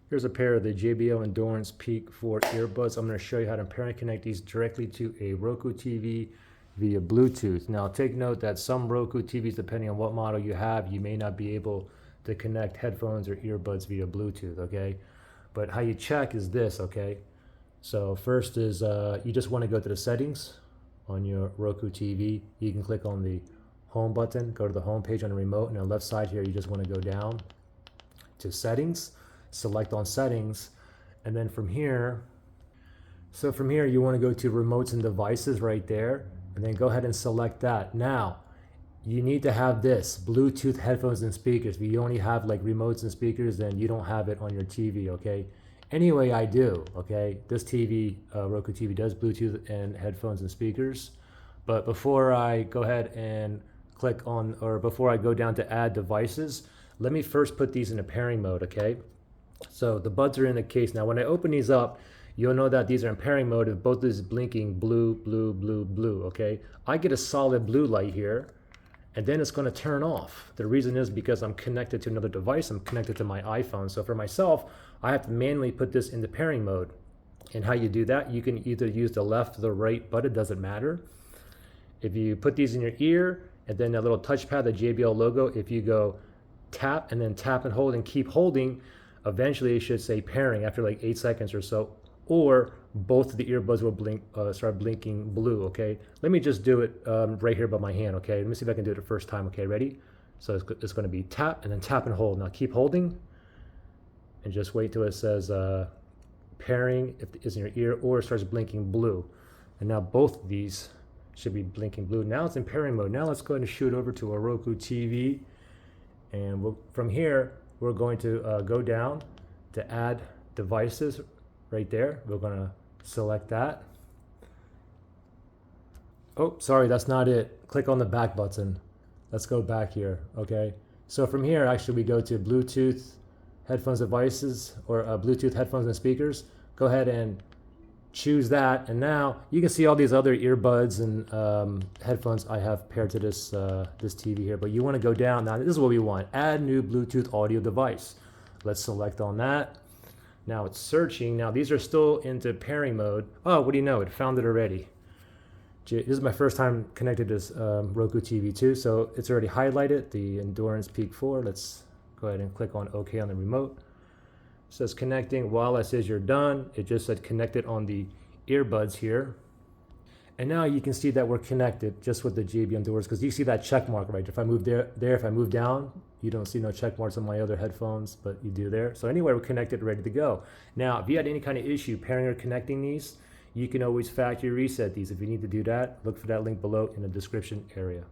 Here's a pair of the JBL Endurance Peak 4 earbuds. I'm going to show you how to pair and connect these directly to a Roku TV via Bluetooth. Now take note that some Roku TVs, depending on what model you have, you may not be able to connect headphones or earbuds via Bluetooth, okay? But how you check is this, okay? So first is you just want to go to the settings on your Roku TV. You can click on the home button, go to the home page on the remote, and on the left side here, you just want to go down to settings, select on settings, and then from here, you want to go to remotes and devices right there, and then go ahead and select that. Now, you need to have this, Bluetooth headphones and speakers. If you only have like remotes and speakers, then you don't have it on your TV, okay? Anyway, I do, okay? This TV, Roku TV does Bluetooth and headphones and speakers. But before I go ahead and click on, or before I go down to add devices, let me first put these in a pairing mode, okay? So the buds are in the case. Now when I open these up, you'll know that these are in pairing mode if both is blinking blue, blue, blue, blue, okay? I get a solid blue light here, and then it's gonna turn off. The reason is because I'm connected to another device. I'm connected to my iPhone. So for myself, I have to manually put this into pairing mode. And how you do that, you can either use the left or the right button, it doesn't matter. If you put these in your ear, and then that little touchpad, the JBL logo, if you go tap and then tap and hold and keep holding, eventually it should say pairing after like 8 seconds or so, or both of the earbuds will blink, start blinking blue, okay? Let me just do it right here by my hand, okay? Let me see if I can do it the first time, okay? Ready? So it's gonna be tap and then tap and hold. Now keep holding and just wait till it says pairing if it's in your ear, or it starts blinking blue. And now both of these should be blinking blue. Now it's in pairing mode. Now let's go ahead and shoot over to a Roku TV. And from here, we're going to go down to add devices right there. We're gonna select that. Oh, sorry, that's not it. Click on the back button. Let's go back here, okay? So from here, actually, we go to Bluetooth headphones devices, or Bluetooth headphones and speakers. Go ahead and choose that, and now you can see all these other earbuds and headphones I have paired to this this TV here. But you want to go down. Now this is what we want: add new Bluetooth audio device. Let's select on that. Now it's searching. Now these are still into pairing mode. Oh, what do you know? It found it already. This is my first time connected to this Roku TV too, so it's already highlighted the Endurance Peak 4. Let's go ahead and click on OK on the remote. It says connecting. While it says you're done, it just said connected on the earbuds here. And now you can see that we're connected just with the JBL Endurance, because you see that check mark, right? If I move there, if I move down, you don't see no check marks on my other headphones, but you do there. So anyway, we're connected, ready to go. Now, if you had any kind of issue pairing or connecting these, you can always factory reset these. If you need to do that, look for that link below in the description area.